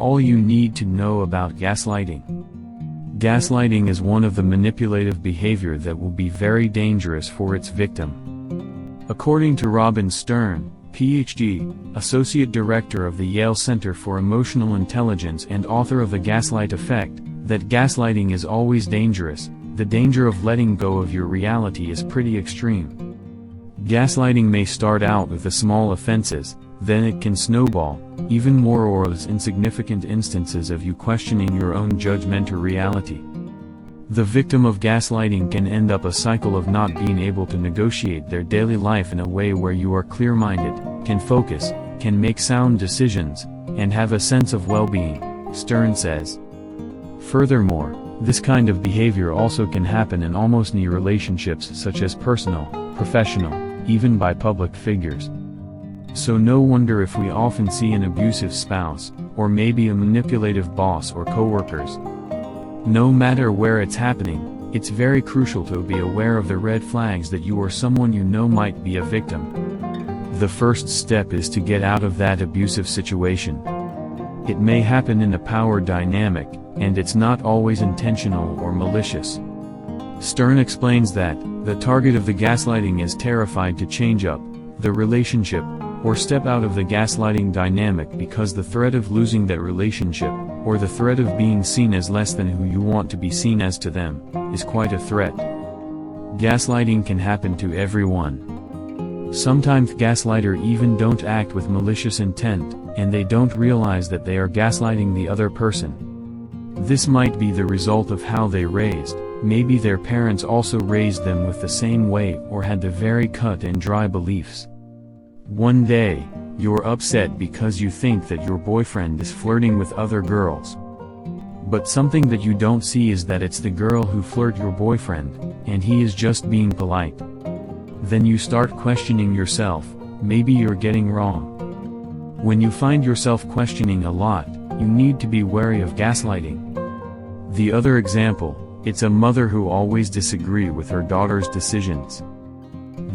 all you need to know about gaslighting. Gaslighting is one of the manipulative behavior that will be very dangerous for its victim. According to Robin Stern, Ph.D., Associate Director of the Yale Center for Emotional Intelligence and author of The Gaslight Effect, that gaslighting is always dangerous. The danger of letting go of your reality is pretty extreme. Gaslighting may start out with the small offenses, then it can snowball, even more or as insignificant instances of you questioning your own judgment or reality. The victim of gaslighting can end up a cycle of not being able to negotiate their daily life in a way where you are clear-minded, can focus, can make sound decisions, and have a sense of well-being, Stern says. Furthermore, this kind of behavior also can happen in almost any relationships such as personal, professional, even by public figures. So no wonder if we often see an abusive spouse, or maybe a manipulative boss or coworkers. No matter where it's happening, it's very crucial to be aware of the red flags that you or someone you know might be a victim. The first step is to get out of that abusive situation. It may happen in a power dynamic, and it's not always intentional or malicious. Stern explains that the target of the gaslighting is terrified to change up the relationship, or step out of the gaslighting dynamic because the threat of losing that relationship, or the threat of being seen as less than who you want to be seen as to them, is quite a threat. Gaslighting can happen to everyone. Sometimes gaslighters even don't act with malicious intent, and they don't realize that they are gaslighting the other person. This might be the result of how they raised. Maybe their parents also raised them with the same way or had the very cut and dry beliefs. One day, you're upset because you think that your boyfriend is flirting with other girls. But something that you don't see is that it's the girl who flirt your boyfriend, and he is just being polite. Then you start questioning yourself, maybe you're getting wrong. When you find yourself questioning a lot, you need to be wary of gaslighting. The other example, it's a mother who always disagrees with her daughter's decisions.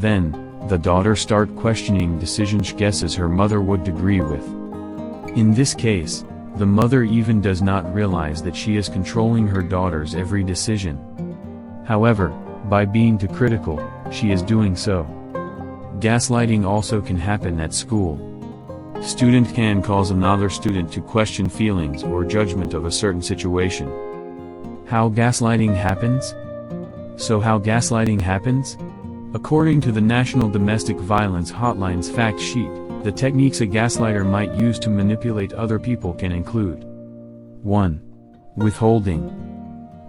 Then, the daughter starts questioning decisions she guesses her mother would agree with. In this case, the mother even does not realize that she is controlling her daughter's every decision. However, by being too critical, she is doing so. Gaslighting also can happen at school. Student can cause another student to question feelings or judgment of a certain situation. How gaslighting happens? So how gaslighting happens? According to the National Domestic Violence Hotline's fact sheet, the techniques a gaslighter might use to manipulate other people can include 1. Withholding.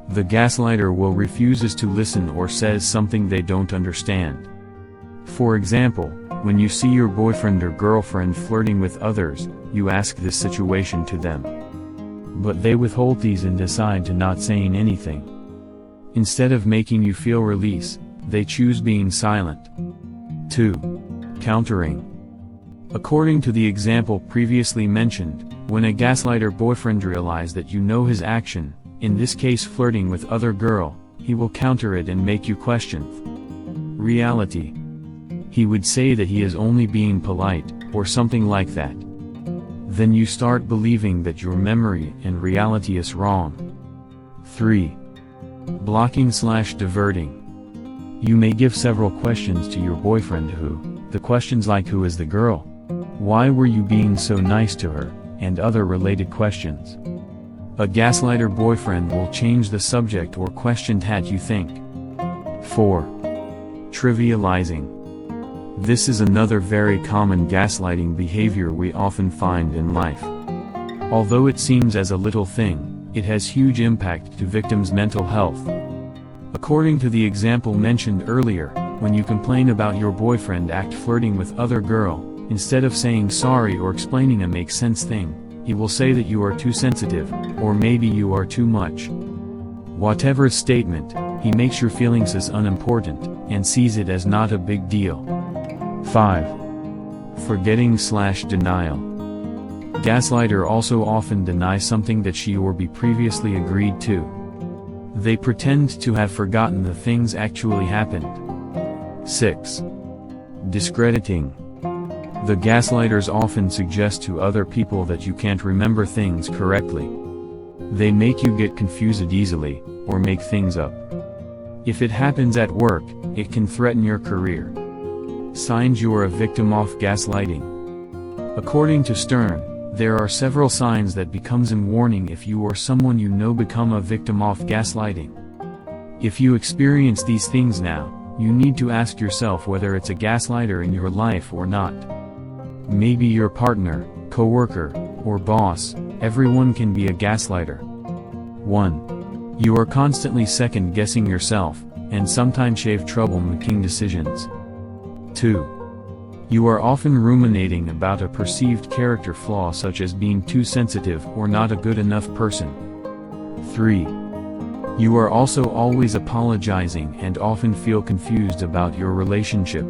The gaslighter will refuses to listen or says something they don't understand. For example, when you see your boyfriend or girlfriend flirting with others, you ask this situation to them. But they withhold these and decide to not saying anything. Instead of making you feel release, they choose being silent. 2. Countering. According to the example previously mentioned, when a gaslighter boyfriend realizes that you know his action, in this case flirting with other girl, he will counter it and make you question reality. He would say that he is only being polite, or something like that. Then you start believing that your memory and reality is wrong. 3. Blocking/diverting. You may give several questions to your boyfriend the questions like who is the girl? Why were you being so nice to her? And other related questions. A gaslighter boyfriend will change the subject or question that you think. 4. Trivializing. This is another very common gaslighting behavior we often find in life. Although it seems as a little thing, it has huge impact to victims' mental health. According to the example mentioned earlier, when you complain about your boyfriend flirting with other girl, instead of saying sorry or explaining a make sense thing, he will say that you are too sensitive, or maybe you are too much. Whatever statement, he makes your feelings as unimportant, and sees it as not a big deal. 5. Forgetting/denial. Gaslighter also often denies something that she or he previously agreed to. They pretend to have forgotten the things actually happened. 6. Discrediting. The gaslighters often suggest to other people that you can't remember things correctly. They make you get confused easily, or make things up. If it happens at work, it can threaten your career. Signs you are a victim of gaslighting. According to Stern, there are several signs that becomes a warning if you or someone you know become a victim of gaslighting. If you experience these things now, you need to ask yourself whether it's a gaslighter in your life or not. Maybe your partner, coworker, or boss. Everyone can be a gaslighter. 1. You are constantly second-guessing yourself, and sometimes have trouble making decisions. 2. You are often ruminating about a perceived character flaw such as being too sensitive or not a good enough person. 3. You are also always apologizing and often feel confused about your relationship.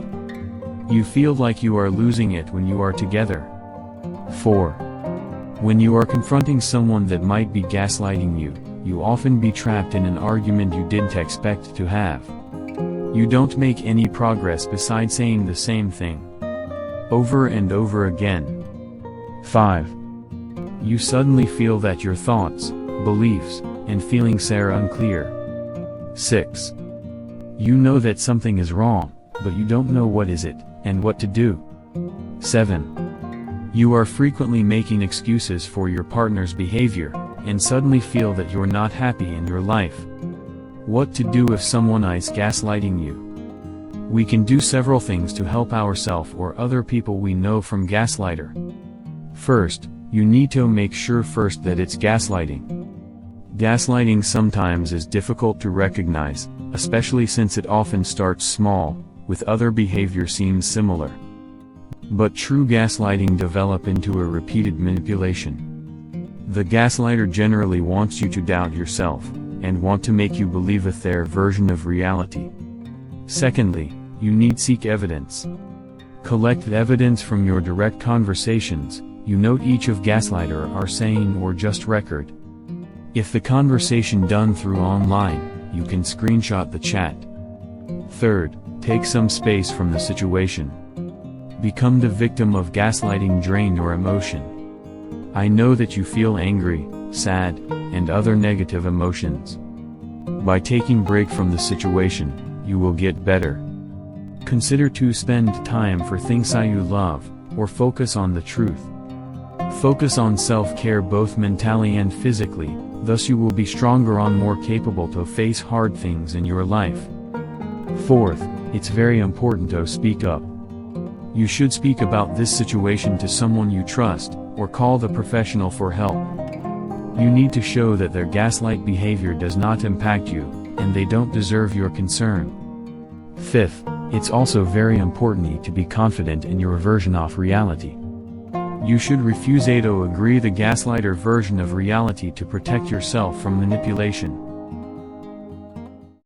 You feel like you are losing it when you are together. 4. When you are confronting someone that might be gaslighting you, you often be trapped in an argument you didn't expect to have. You don't make any progress besides saying the same thing over and over again. 5. You suddenly feel that your thoughts, beliefs, and feelings are unclear. 6. You know that something is wrong, but you don't know what is it, and what to do. 7. You are frequently making excuses for your partner's behavior, and suddenly feel that you're not happy in your life. What to do if someone is gaslighting you? We can do several things to help ourselves or other people we know from gaslighter. First, you need to make sure first that it's gaslighting. Gaslighting sometimes is difficult to recognize, especially since it often starts small, with other behavior seems similar. But true gaslighting develops into a repeated manipulation. The gaslighter generally wants you to doubt yourself, and want to make you believe their version of reality. Secondly, you need seek evidence. Collect evidence from your direct conversations, you note each of gaslighter are saying or just record. If the conversation done through online, you can screenshot the chat. Third, take some space from the situation. Become the victim of gaslighting, drain your emotion. I know that you feel angry, sad, and other negative emotions. By taking break from the situation, you will get better. Consider to spend time for things you love, or focus on the truth. Focus on self-care both mentally and physically, thus you will be stronger and more capable to face hard things in your life. Fourth, it's very important to speak up. You should speak about this situation to someone you trust, or call the professional for help. You need to show that their gaslight behavior does not impact you, and they don't deserve your concern. Fifth, it's also very important to be confident in your version of reality. You should refuse to agree the gaslighter version of reality to protect yourself from manipulation.